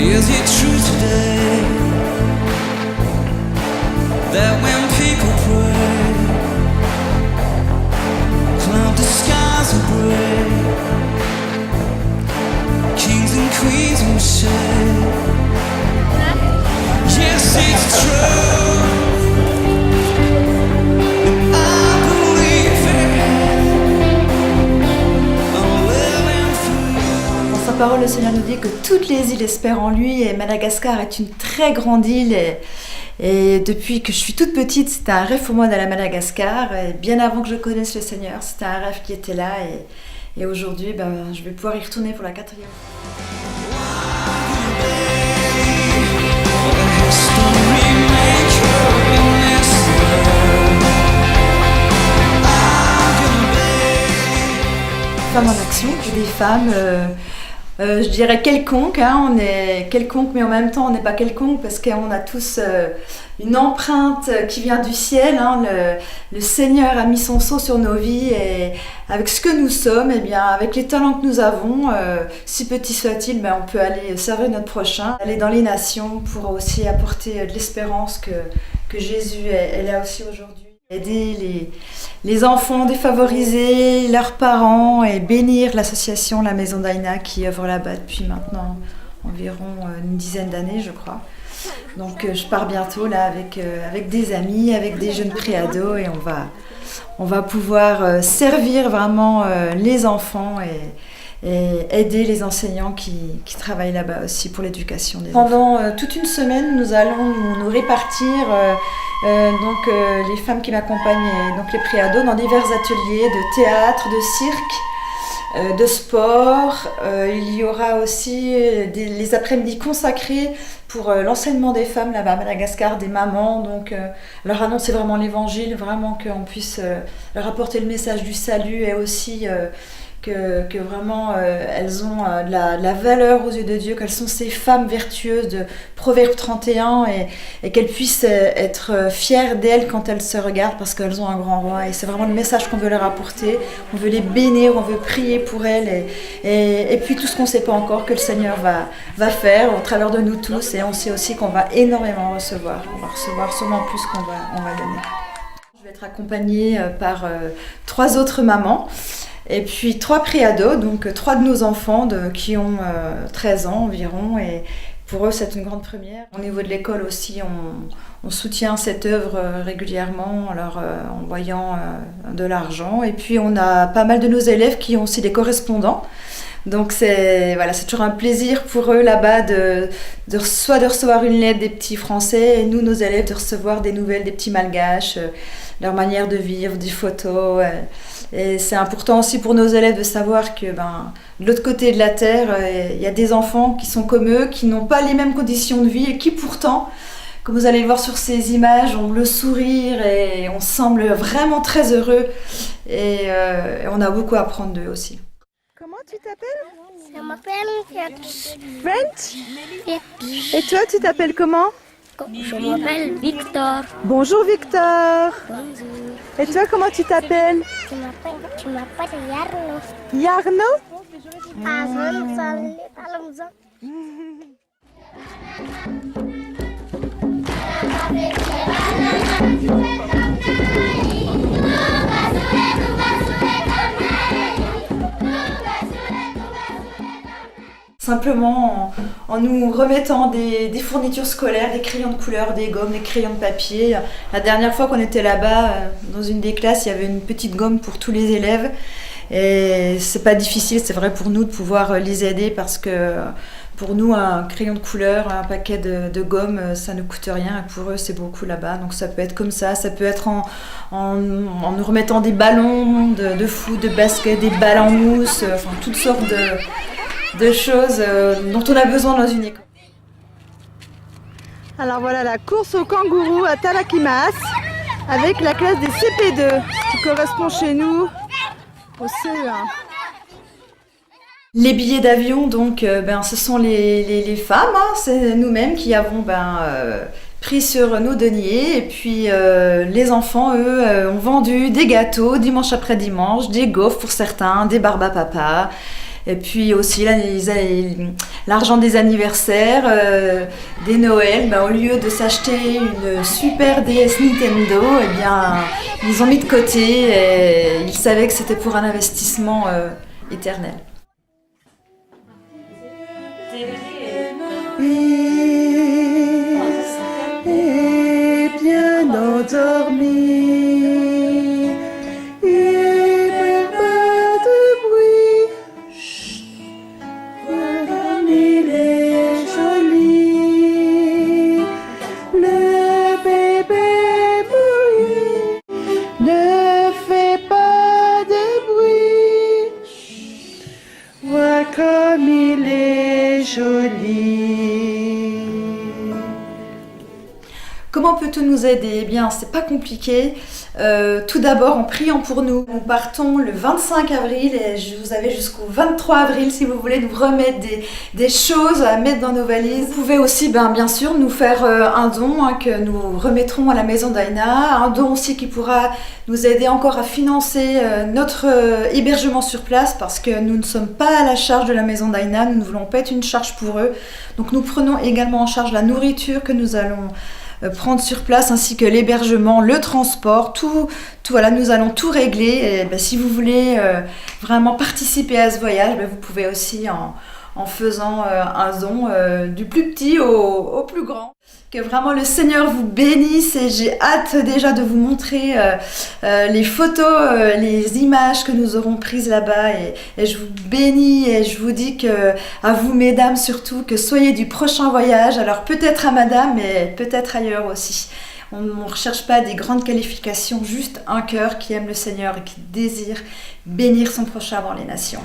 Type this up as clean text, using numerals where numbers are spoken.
Is it true today that when people pray, clouded skies will break, kings and queens will say, yes, it's true. And I believe it. I'm living for you. Dans sa parole, le Seigneur nous dit que toutes les îles espèrent en lui et Madagascar est une très grande île. Et depuis que je suis toute petite, c'était un rêve pour moi d'aller à Madagascar. Et bien avant que je connaisse le Seigneur, c'était un rêve qui était là. Et aujourd'hui, je vais pouvoir y retourner pour la 4e fois. Femmes en action, des femmes, je dirais quelconques, on est quelconques, mais en même temps on n'est pas quelconques parce qu'on a tous une empreinte qui vient du ciel. Le Seigneur a mis son sceau sur nos vies et avec ce que nous sommes, avec les talents que nous avons, si petits soient-ils, on peut aller servir notre prochain, aller dans les nations pour aussi apporter de l'espérance que Jésus est là aussi aujourd'hui. Aider les enfants défavorisés, leurs parents et bénir l'association La Maison d'Aïna qui œuvre là-bas depuis maintenant environ une dizaine d'années, je crois. Donc je pars bientôt là avec des amis, avec des jeunes préados et on va pouvoir servir vraiment les enfants et aider les enseignants qui travaillent là-bas aussi pour l'éducation des enfants. Pendant toute une semaine, nous allons nous répartir les femmes qui m'accompagnent et donc les préados dans divers ateliers de théâtre, de cirque, de sport. Il y aura aussi les après-midi consacrés pour l'enseignement des femmes là-bas à Madagascar, des mamans. Donc leur annoncer vraiment l'évangile, vraiment qu'on puisse leur apporter le message du salut et aussi que vraiment elles ont de la valeur aux yeux de Dieu, qu'elles sont ces femmes vertueuses de Proverbe 31 et qu'elles puissent être fières d'elles quand elles se regardent parce qu'elles ont un grand roi. Et c'est vraiment le message qu'on veut leur apporter. On veut les bénir, on veut prier pour elles et puis tout ce qu'on ne sait pas encore que le Seigneur va faire au travers de nous tous. Et on sait aussi qu'on va énormément recevoir. On va recevoir sûrement plus qu'on va donner. Je vais être accompagnée par 3 autres mamans. Et puis 3 préados, donc 3 de nos enfants qui ont 13 ans environ. Et pour eux, c'est une grande première. Au niveau de l'école aussi, on soutient cette œuvre régulièrement en leur envoyant de l'argent. Et puis on a pas mal de nos élèves qui ont aussi des correspondants. Donc c'est toujours un plaisir pour eux là-bas soit de recevoir une lettre des petits Français et nous, nos élèves, de recevoir des nouvelles des petits Malgaches, leur manière de vivre, des photos. Et c'est important aussi pour nos élèves de savoir que de l'autre côté de la terre, il y a des enfants qui sont comme eux, qui n'ont pas les mêmes conditions de vie et qui pourtant, comme vous allez le voir sur ces images, ont le sourire et on semble vraiment très heureux et on a beaucoup à apprendre d'eux aussi. Comment tu t'appelles? Je m'appelle French. Et toi, tu t'appelles comment? Je m'appelle Victor. Bonjour Victor. Bonjour. Et toi, comment tu t'appelles? Je m'appelle Yarno. Yarno? Simplement en nous remettant des fournitures scolaires, des crayons de couleur, des gommes, des crayons de papier. La dernière fois qu'on était là-bas, dans une des classes, il y avait une petite gomme pour tous les élèves. Et c'est pas difficile, c'est vrai pour nous de pouvoir les aider parce que pour nous, un crayon de couleur, un paquet de gomme, ça ne coûte rien. Et pour eux, c'est beaucoup là-bas. Donc ça peut être comme ça peut être en nous remettant des ballons de foot, de basket, des balles en mousse, toutes sortes de choses dont on a besoin dans une école. Alors voilà la course au kangourou à Talakimas avec la classe des CP2 qui correspond chez nous au CE1. Les billets d'avion, donc, ce sont les femmes, c'est nous-mêmes qui avons pris sur nos deniers. Et puis les enfants, eux, ont vendu des gâteaux dimanche après dimanche, des gaufres pour certains, des barbes à papa. Et puis aussi l'argent des anniversaires, des Noëls, au lieu de s'acheter une super DS Nintendo, eh bien, ils ont mis de côté et ils savaient que c'était pour un investissement éternel. Et bien endormi, et pas de bruit. Chut, comme il est joli, le bébé mouillé. Ne fais pas de bruit. Chut, vois comme il est joli. Comment peut-on nous aider? Eh bien, c'est pas compliqué. Tout d'abord, en priant pour nous. Nous partons le 25 avril et vous avez jusqu'au 23 avril si vous voulez nous remettre des choses à mettre dans nos valises. Vous pouvez aussi, bien sûr, nous faire un don que nous remettrons à la maison d'Aina. Un don aussi qui pourra nous aider encore à financer notre hébergement sur place parce que nous ne sommes pas à la charge de la maison d'Aina. Nous ne voulons pas être une charge pour eux. Donc nous prenons également en charge la nourriture que nous allons prendre sur place ainsi que l'hébergement, le transport, tout voilà, nous allons tout régler. Et, si vous voulez vraiment participer à ce voyage, vous pouvez aussi en faisant un don du plus petit au plus grand. Que vraiment le Seigneur vous bénisse et j'ai hâte déjà de vous montrer les photos, les images que nous aurons prises là-bas et je vous bénis et je vous dis que à vous mesdames surtout que soyez du prochain voyage, alors peut-être à madame mais peut-être ailleurs aussi. On ne recherche pas des grandes qualifications, juste un cœur qui aime le Seigneur et qui désire bénir son prochain avant les nations.